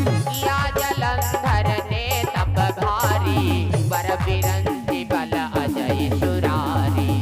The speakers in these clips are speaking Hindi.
किया जलंधर ने तप भारी, बर बिरंची बल अजय सुरारी।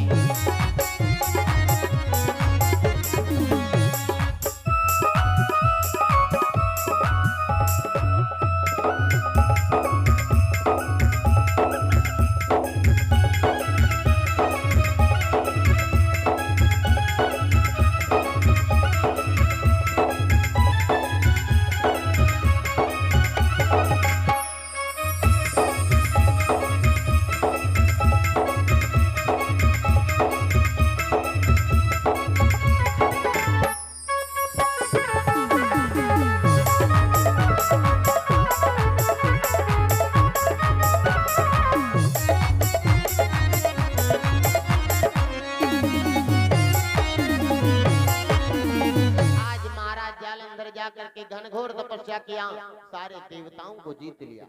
जाकर के घनघोर तपस्या किया, सारे देवताओं को जीत लिया।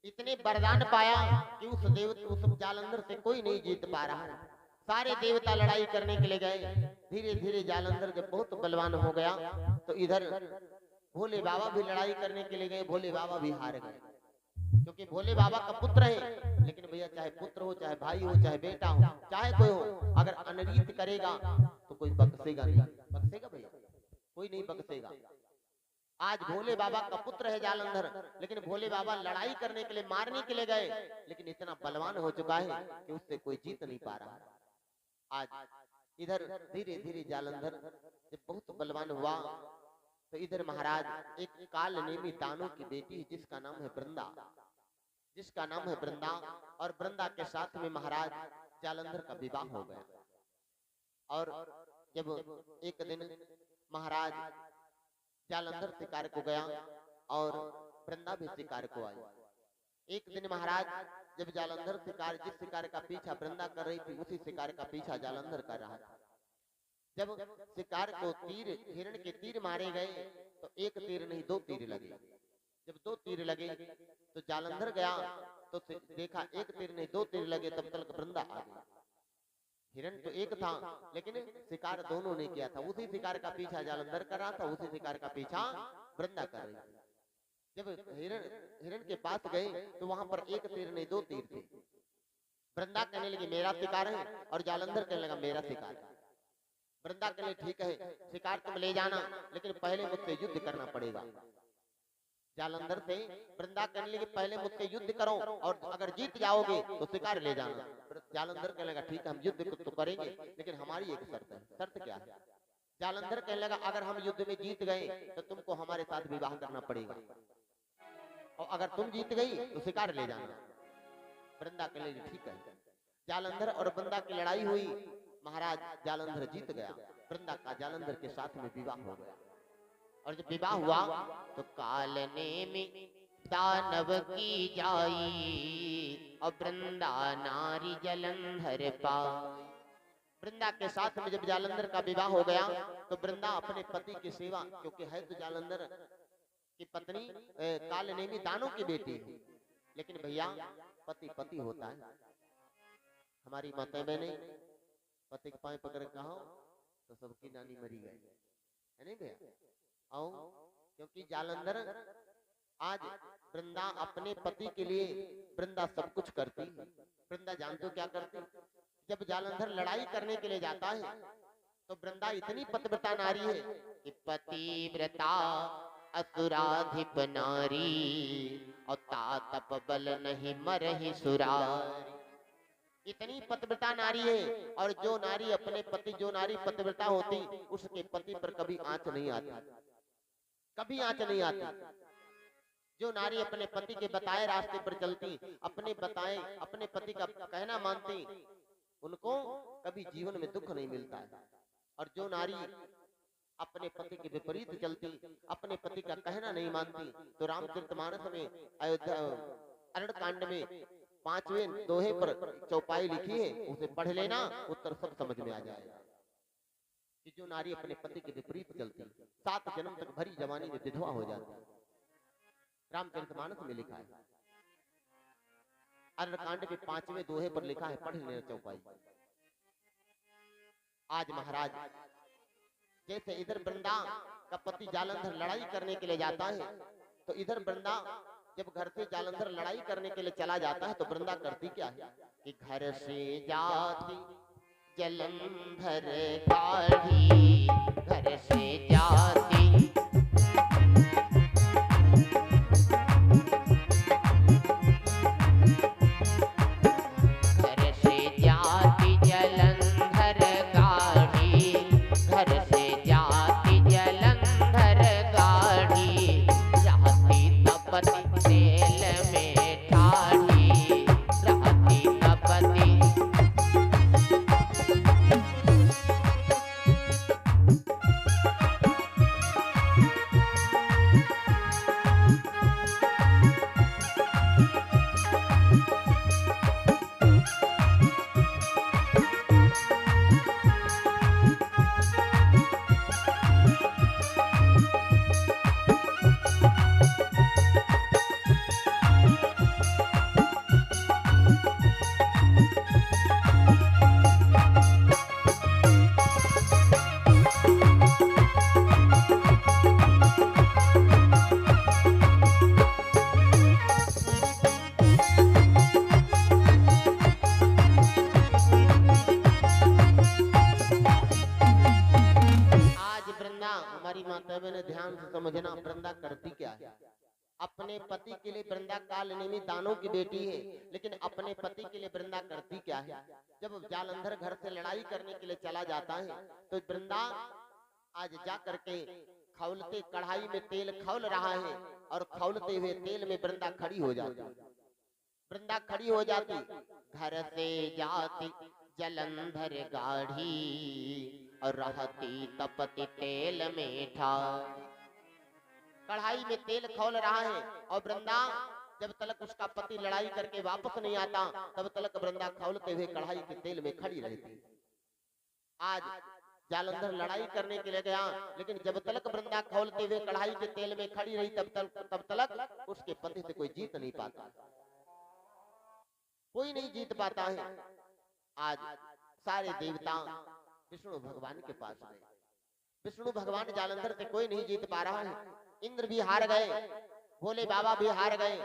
इतने वरदान पाया कि उस जालंधर से कोई नहीं जीत पा रहा। सारे देवता लड़ाई करने के लिए गए। धीरे धीरे जालंधर जब बहुत बलवान हो गया तो इधर भोले बाबा भी लड़ाई करने के लिए गए। भोले बाबा भी हार गए, क्योंकि भोले बाबा का पुत्र है। लेकिन भैया चाहे पुत्र हो, चाहे भाई हो, चाहे बेटा हो, चाहे कोई हो, अगर अनरीत करेगा तो कोई बख्शेगा नहीं। बख्शेगा भैया? कोई नहीं बख्शेगा। आज भोले बाबा का पुत्र है जालंधर, लेकिन भोले बाबा लड़ाई करने के लिए, मारने के लिए गए, लेकिन इतना बलवान हो चुका है कि उससे कोई जीत नहीं पा रहा। आज इधर धीरे धीरे जालंधर जब बहुत बलवान हुआ तो इधर महाराज एक काल नेमी दानों की बेटी जिसका नाम है वृंदा, जिसका नाम है वृंदा, और वृंदा के साथ में महाराज जालंधर का विवाह हो गया। और जब एक दिन महाराज जालंधर शिकार को गया और वृंदा भी शिकार को आई। एक दिन महाराज जब जालंधर शिकार, जिस शिकार का पीछा वृंदा कर रही थी, उसी शिकार का पीछा जालंधर कर रहा था। जब शिकार को तीर, हिरण के तीर मारे गए तो एक तीर नहीं 2 तीर लगे। जब 2 तीर लगे तो जालंधर गया तो देखा एक तीर नहीं 2 तीर लगे, तब तक वृंदा आ गई। हिरण तो एक था, लेकिन शिकार दोनों ने किया था। उसी शिकार का पीछा जालंधर कर रहा था, उसी शिकार का पीछा वृंदा कर रही थी। जब हिरण के पास गए तो वहां पर एक तीर नहीं 2 तीर थे। वृंदा कहने लगी मेरा शिकार है, और जालंधर कहने लगा मेरा शिकार है। वृंदा कहने ठीक है, शिकार तुम ले जाना, लेकिन पहले मुझसे युद्ध करना पड़ेगा। जालंधर से वृंदा कहने लगी पहले मुझसे युद्ध करो, और अगर जीत जाओगे तो शिकार ले जाना। जालंधर कहने लगा ठीक है, हम युद्ध तो करेंगे, लेकिन हमारी एक शर्त है। शर्त क्या है? जालंधर कहने लगा अगर हम युद्ध में जीत गए तो तुमको हमारे साथ विवाह करना पड़ेगा, और अगर तुम जीत गई तो शिकार ले जाना। वृंदा कहने लगी ठीक है। जालंधर और वृंदा की लड़ाई हुई। महाराज जालंधर जीत गया। वृंदा का जालंधर के साथ में विवाह हो गया। और जब विवाह हुआ तो काल नेमी दानव की जाई, और वृंदा नारी जालंधर पाई। वृंदा के साथ में जब जालंधर का विवाह हो गया तो वृंदा अपने पति की सेवा, क्योंकि है तो जालंधर की पत्नी काल नेमी दानों की बेटी, लेकिन भैया पति पति होता है। हमारी माता बहने पति के पांव पकड़ कहा तो सबकी नानी मरी गई है नहीं भैया? आओ, क्योंकि जालंधर आज वृंदा अपने पति के लिए वृंदा सब कुछ करती। वृंदा जानते हो क्या करती? जब जालंधर लड़ाई करने के लिए जाता है तो वृंदा इतनी पतिव्रता नारी है कि पतिव्रता असुराधिप नारी, और तातप बल नहीं मरहि सुरारी। इतनी पतिव्रता नारी है, और जो नारी अपने पति, जो नारी पतिव्रता होती उसके पति पर कभी आंच नहीं आती, कभी आंच नहीं आती। जो नारी अपने पति के बताए रास्ते पर चलती, अपने पति का कहना मानती, उनको कभी जीवन में दुख नहीं मिलता है। और जो नारी अपने पति के विपरीत चलती, अपने पति का कहना नहीं मानती, तो रामचरितमानस में अयोध्या अरण्यकांड में 5वें दोहे पर चौपाई लिखी है, उसे पढ़ लेना, उत्तर सब समझ में आ जाएगा। कि जो नारी अपने पति के विपरीत चलती 7 जन्म तक भरी जवानी में विधवा हो जाती, रामचरितमानस में लिखा है। अरण्यकांड के 5वें दोहे पर लिखा है, पढ़ लेना चौपाई। आज महाराज जैसे इधर वृंदा का पति जालंधर लड़ाई करने के लिए जाता है तो इधर वृंदा जब घर से जालंधर लड़ाई करने के लिए चला जाता है तो वृंदा करती क्या है कि घर से जाती जलंधर गाड़ी, घर से जाती समझना वृंदा करती क्या है। अपने पति के लिए वृंदा काल नेमी दानों की बेटी है, लेकिन अपने पति के लिए वृंदा करती क्या है। जब जालंधर घर से लड़ाई करने के लिए चला जाता है तो वृंदा आज जा करके खौलते कढ़ाई में तेल खौल रहा है और खौलते हुए तेल में वृंदा खड़ी हो जाती। वृंदा खड़ी हो जाती, घर से जाती जलंधर गाढ़ी और रहती तपती तेल में ठाई। कढ़ाई में तेल खौल रहा है और वृंदा जब तलक उसका पति लड़ाई करके वापस नहीं आता तब तलक वृंदा खौलते हुए कढ़ाई के तेल में खड़ी रहती। आज जालंधर लड़ाई करने के लिए गया, लेकिन जब तलक वृंदा खौलते हुए कढ़ाई के तेल में खड़ी रही तब तलक उसके पति से कोई जीत नहीं पाता, कोई नहीं जीत पाता है। आज सारे देवता विष्णु भगवान के पास गए, विष्णु भगवान जालंधर से कोई नहीं जीत पा रहा है। इंद्र भी हार गए, भोले बाबा भी हार गए।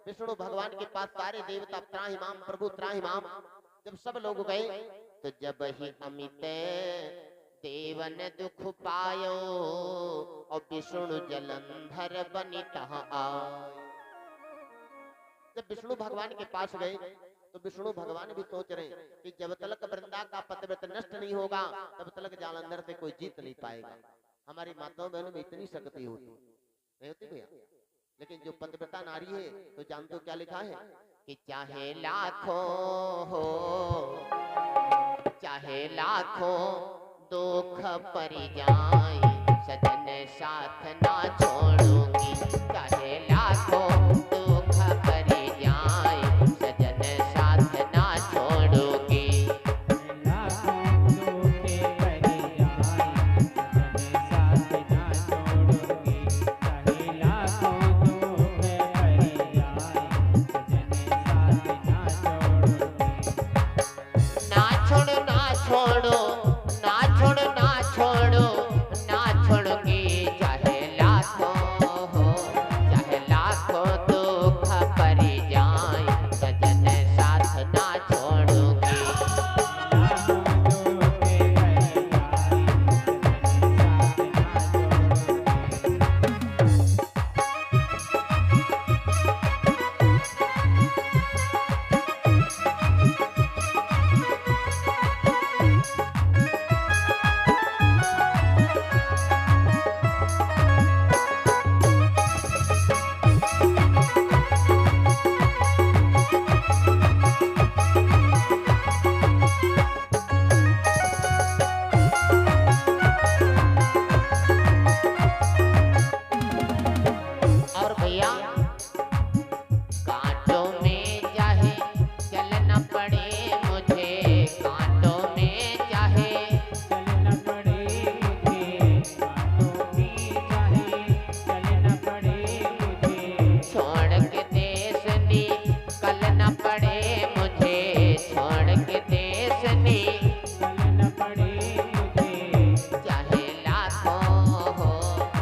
विष्णु भगवान के पास सारे देवता त्राहिमाम प्रभु त्राहिमाम जब सब लोग गए तो जब ही अमित देवन दुख पायो और विष्णु जलंधर बनी तहाँ आए। जब विष्णु भगवान के पास गए तो विष्णु भगवान भी सोच रहे कि जब तलक वृंदा का पतिव्रत नष्ट नहीं होगा तब तलक जालंधर से कोई जीत नहीं पाएगा। हमारी माताओं बहनों में इतनी शक्ति होती नहीं होती भैया, लेकिन जो पतिव्रता नारी है तो जानते हो क्या लिखा है कि चाहे लाखों दुख परि जाए सजन साथ ना छोड़ूंगी। चाहे लाखों दुख परि जाए सजन साथ ना छोड़ूंगी।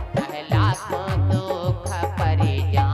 चाहे लाखों दुख परि जाए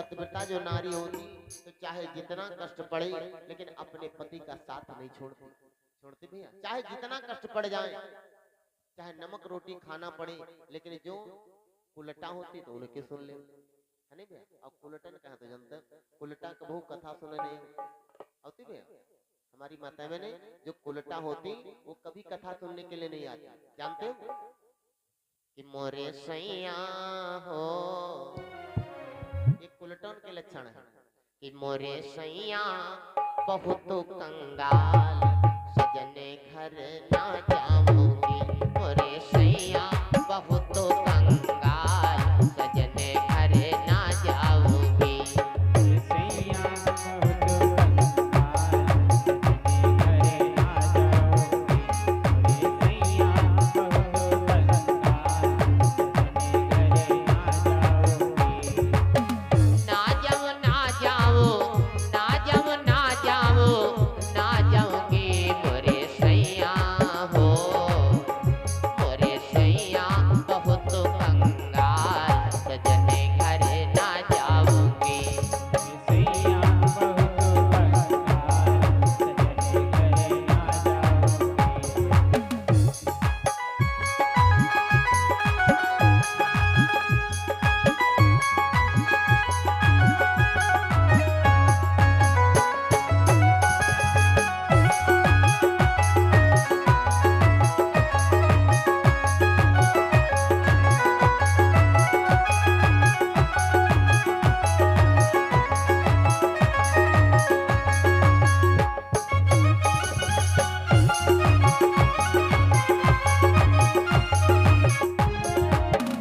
पतिव्रता जो नारी होती तो चाहे जितना कष्ट पड़े लेकिन अपने पति का साथ नहीं छोड़ती भैया। चाहे जितना कष्ट पड़ जाए, चाहे नमक रोटी खाना पड़े, लेकिन जो कुलटा होती तो उनके सुन ले, है नहीं भैया। और कुलटन कहा तो जानते, कुलटा कबहू कथा सुने नहीं होती भैया। हमारी माता बहने जो कुलटा होती वो कभी कथा सुनने के लिए नहीं आती, जानते हो कि मोरे सैया हो, ये कुलटन के लक्षण है कि मोरे सैया बहुत कंगाल, सजने घर ना जाऊंगी। मोरे सैया बहुत कंगाल, सजने घर ना जाऊंगी।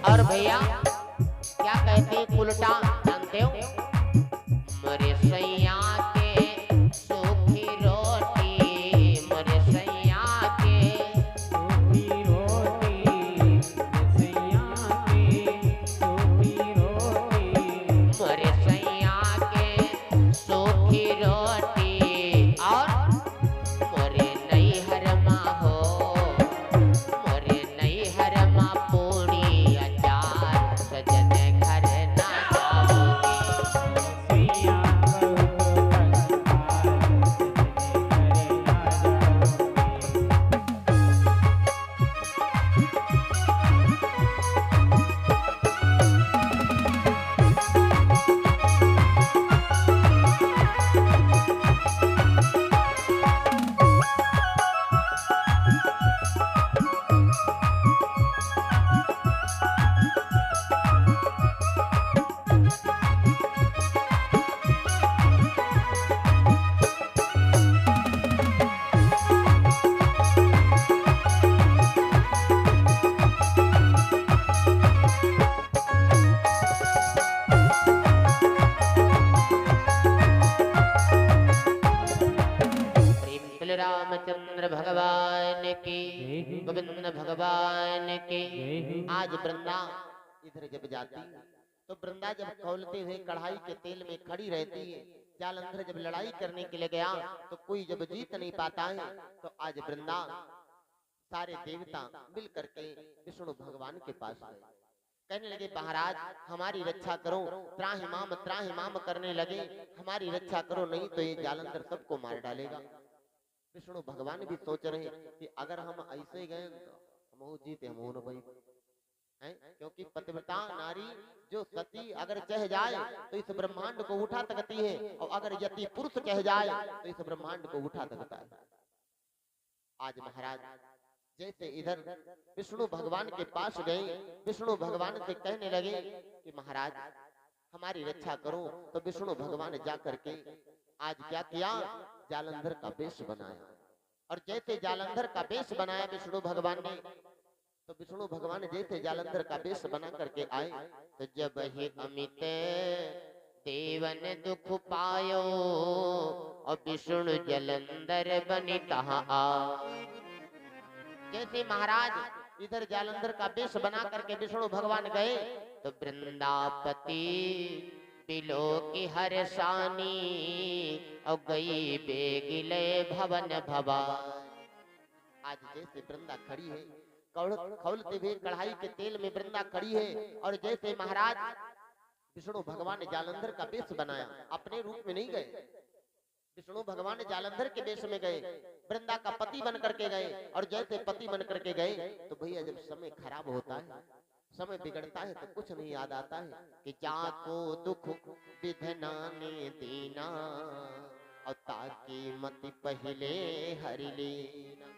और भैया क्या कहते हैं उल्टा जानते हो? मरे सैया के सूखी रोटी, मरे सैया के सूखी रोटी, सैया के सूखी रोटी, मरे सैया के सूखी रोटी। और मरे नैहर माँ हो, मरे नैहर माँ पूरी अचार, सजने घर ना जाऊंगी। सैया रामचंद्र भगवान की, गोविंद भगवान की। आज वृंदा इधर जब जाती तो वृंदा जब खौलते हुए कढ़ाई के तेल में खड़ी रहती है। जालंधर जब लड़ाई करने के लिए गया तो कोई जब जीत नहीं पाता है, तो आज वृंदा सारे देवता मिल करके विष्णु भगवान के पास गए, कहने लगे महाराज हमारी रक्षा करो, त्राहिमाम करने लगे, हमारी रक्षा करो, नहीं तो ये जालंधर सबको मार डालेगा। विष्णु भगवान भी सोच रहे कि अगर हम ऐसे गए तो हम जीते हम न भाई हैं, क्योंकि पतिव्रता नारी जो सती अगर चह जाए तो इस ब्रह्मांड को उठा सकती है, और अगर यति पुरुष चह जाए तो इस ब्रह्मांड को उठा सकता है। आज महाराज जैसे इधर विष्णु भगवान के पास गए, विष्णु भगवान से कहने लगे कि महाराज हमारी रक्षा करो, तो विष्णु भगवान जा करके आज क्या किया, जालंधर का वेश बनाया। और जैसे जालंधर का वेश बनाया विष्णु भगवान ने, तो विष्णु भगवान जैसे जालंधर का वेश बना करके आए, तो जब ही अमित देवन दुख पायो, और विष्णु जलंधर बनी तहाँ आ। जैसे महाराज इधर जालंधर का वेश बना करके विष्णु भगवान गए, तो वृंदापति पिलो की हर शानी, और गई बेगिले भवन भवा। आज जैसे वृंदा खड़ी है, खौलते हुए कढ़ाई के तेल में वृंदा खड़ी है, और जैसे महाराज विष्णु भगवान ने जालंधर का वेश बनाया, अपने रूप में नहीं गए। विष्णु भगवान ने जालंधर के वेश में गए, वृंदा का पति बन करके गए। और जैसे पति बन करके गए तो भैया जब समय खराब होता है, समय बिगड़ता है तो कुछ नहीं याद आता है कि जाको दुख विधना ने दीना और ताकि मति पहले हरि लेना।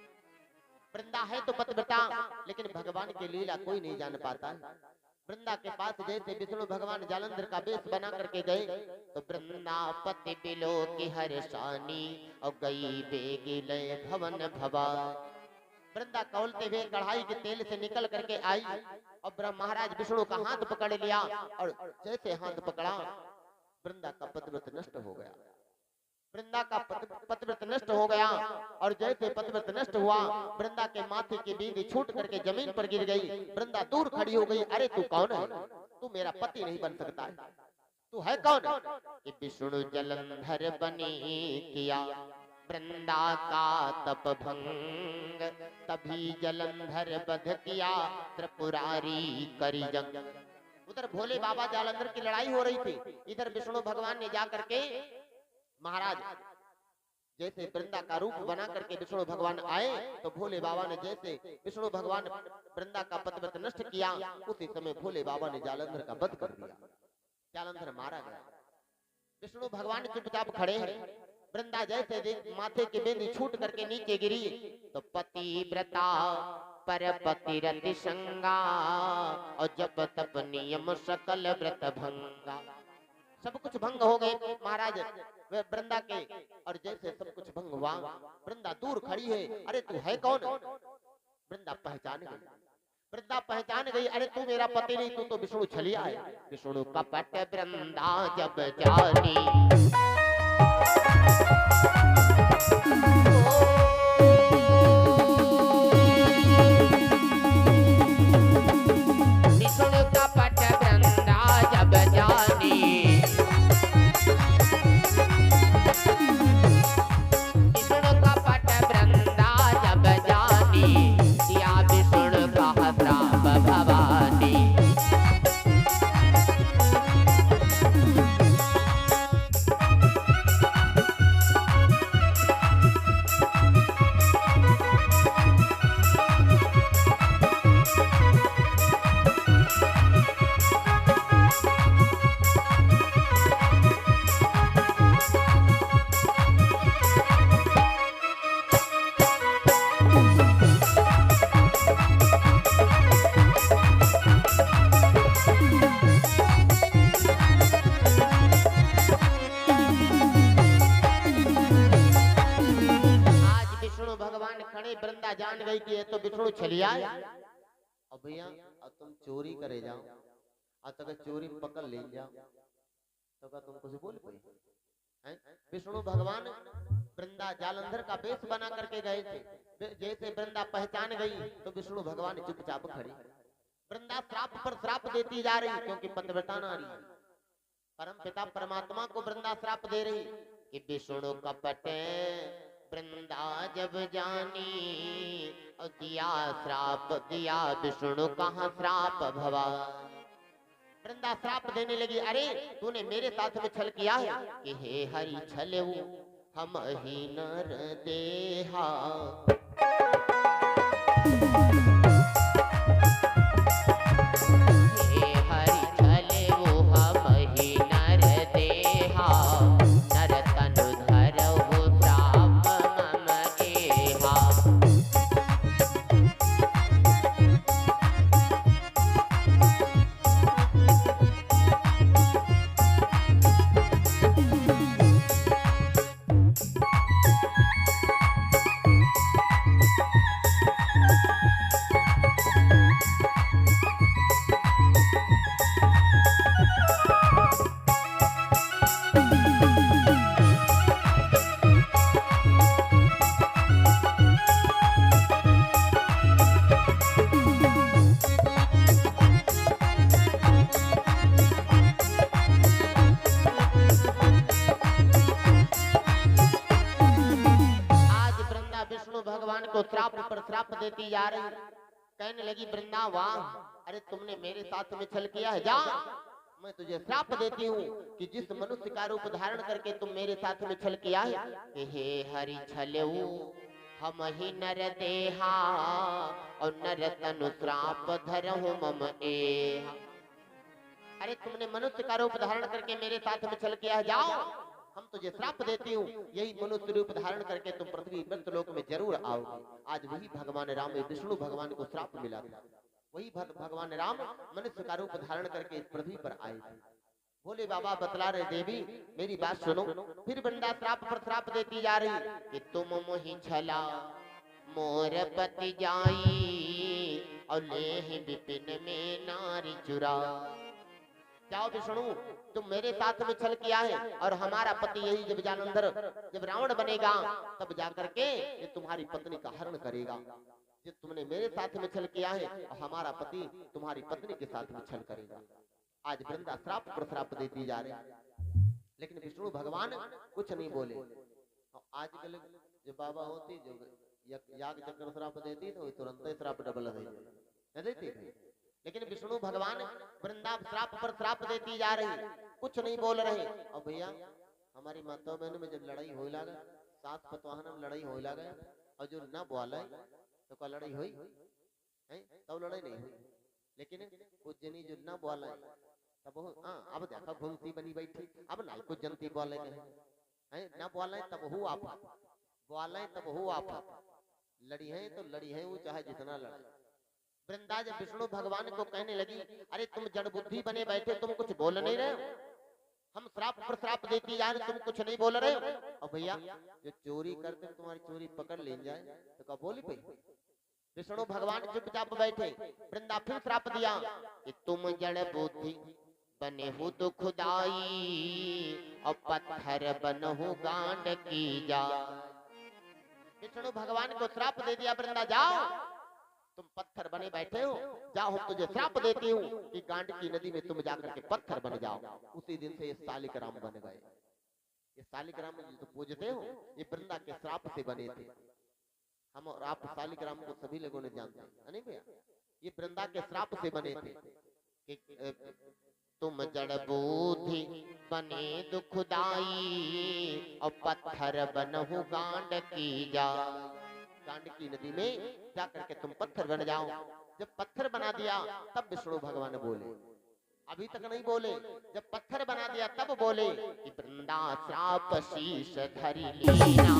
वृंदा है तो पतिव्रता, लेकिन भगवान की लीला कोई नहीं जान पाता है। वृंदा के पास जैसे विष्णु भगवान जालंधर का वेश बना करके गए तो वृंदापति बिलो की हर्षानी और गई बेगी लय भवन भवा। वृंदा कौलते हुए कढ़ाई के तेल से निकल करके आई और महाराज विष्णु का हाथ पकड़ लिया और जैसे हाथ पकड़ा वृंदा का पतिव्रत नष्ट हो गया। वृंदा का पतिव्रत नष्ट हो गया और जैसे पतिव्रत नष्ट हुआ वृंदा के माथे की बींदी छूट करके जमीन पर गिर गई। वृंदा दूर खड़ी हो गई। अरे तू कौन है? तू मेरा पति नहीं बन सकता है। तू है कौन? कि विष्णु जलंधर बनी किया वृंदा का तप भंग, तभी जलंधर बध किया त्रिपुरारी करी जंग। उधर भोले बाबा जालंधर की लड़ाई हो रही थी, इधर विष्णु भगवान ने जा करके महाराज जैसे वृंदा का रूप बना करके विष्णु भगवान आए तो भोले बाबा ने जैसे विष्णु भगवान वृंदा का पतिव्रत नष्ट किया, उसी समय भोले बाबा ने जालंधर का वध कर दिया। जालंधर मारा गया। विष्णु भगवान चुपचाप खड़े हैं। वृंदा जैसे माथे की बेंदी छूट करके नीचे गिरी तो पतिव्रता पर पतिरति संगा और जब तप नियम सकल व्रत भंगा। सब कुछ भंग हो गए महाराज वृंदा के। और जैसे सब कुछ भंग हुआ वृंदा दूर खड़ी है। अरे तू है कौन? वृंदा पहचान गई। वृंदा पहचान गई। अरे तू मेरा पति नहीं, तू तो विष्णु छलिया है। विष्णु कपट वृंदा जब जानी विष्णु कपट वृंदा जब जानी जान गई कि ये तो विष्णु छलिया है। अब भैया अब तुम चोरी करे जाओ, आज तक चोरी पकड़ ले जाओ तो क्या तुम कुछ बोल पाए? विष्णु भगवान वृंदा जालंधर का वेश बना करके गए थे। जैसे वृंदा पहचान गई तो विष्णु भगवान चुपचाप खड़ी। वृंदा श्राप पर श्राप देती जा रही क्योंकि पतिव्रता नारी। परम पिता परमात्मा को वृंदा श्राप दे रही कि विष्णु कपट वृंदा जब जानी और दिया श्राप दिया विष्णु कहाँ श्राप भवान। वृंदा श्राप देने लगी। अरे तूने मेरे साथ में छल किया है कि हे हरि छलेऊ हम ही नर देहा। हे हरि छलेऊ हम ही नर देहा, नर तनु धरहु श्राप मम गेहा। देती जा रही। कहने लगी वृंदा वाह, अरे तुमने मेरे साथ में छल किया है, जा मैं तुझे श्राप देती हूँ कि जिस मनुष्य का रूप धारण करके तुम मेरे साथ में छल किया है कि हे हरि छलऊ हम ही नर देहा और नर तनु श्राप धरहु मम एहा। अरे तुमने मनुष्य का रूप धारण करके मेरे साथ में छल किया है, जाओ हम तुझे श्राप देती हूँ, यही मनुष्य रूप धारण करके तुम पृथ्वी मृतलोक में जरूर आओगे। आज वही भगवान राम विष्णु भगवान को श्राप मिला था, वही भगवान राम मनुष्य का रूप धारण करके इस पृथ्वी पर आए थे। बोले बाबा बतला रहे देवी मेरी बात सुनो। फिर वृंदा श्राप पर श्राप देती जा रही कि तुम मोहि छला मोर पति जाई और ले विपिन में नारी चुरा। जाओ विष्णु तुम मेरे साथ में छल किया है और हमारा पति यही जब जालंधर जब रावण बनेगा तब जाकर के ये तुम्हारी पत्नी का हरण करेगा। जब तुमने मेरे साथ में छल किया है और हमारा पति तुम्हारी पत्नी के साथ में छल करेगा। आज वृंदा श्राप पर श्राप देती जा रही, लेकिन विष्णु भगवान कुछ नहीं बोले। आजकल जो बाबा होती जो याग चक्र श्राप देती तो तुरंत ही श्राप डबल देती, लेकिन विष्णु भगवान वृंदा श्राप पर श्राप देती जा रही, कुछ नहीं बोल रहे। और भैया हमारी माता बहन में जब लड़ाई हो लगा, सात पतवाहन में लड़ाई हो लगा और जो न बोला तो क्या लड़ाई हुई है? तब लड़ाई नहीं हुई, लेकिन कुछ जनी जो न बोला तब अब देखा घूमती बनी बैठी, अब ना कुछ जनती बोले न बोले तब हूँ आप बोले तब हूँ आप लड़ी है तो लड़ी है वो चाहे जितना लड़े। वृंदा जब विष्णु भगवान को कहने लगी अरे तुम जड़ बुद्धि बने बैठे, तुम कुछ बोल नहीं रहे हो, हम श्राप पर श्राप देती जा रहे तुम कुछ नहीं बोल रहे हो। और भैया जो चोरी करते तुम्हारी चोरी पकड़ ले जाए तो क्या बोली भाई? विष्णु भगवान चुपचाप बैठे। वृंदा फिर श्राप दिया कि तुम जड़ बुद्धि बने हो तो खुदाई और पत्थर बनहु गांड की जा। विष्णु भगवान को श्राप दे दिया वृंदा जाओ तुम पत्थर बने बैठे हो, जाओ हम तुझे श्राप देती हूँ कि गांड की नदी में तुम जाकर के पत्थर बन जाओ। उसी दिन से ये शालिक राम बन गए। ये शालिक राम जो पूजते हो ये वृंदा के श्राप से बने थे। हम और आप शालिक राम को सभी लोगों ने जानते हैं नहीं भैया, ये वृंदा के श्राप से बने थे कि तुम जड़ बुद्धि बने दुखदाई और पत्थर बनहु गांड की जा। गांड की नदी में जाकर के तुम पत्थर बन जाओ। जब पत्थर बना दिया तब विष्णु भगवान बोले, अभी तक नहीं बोले। जब पत्थर बना दिया तब बोले कि वृंदा श्राप शीश धरि लीना।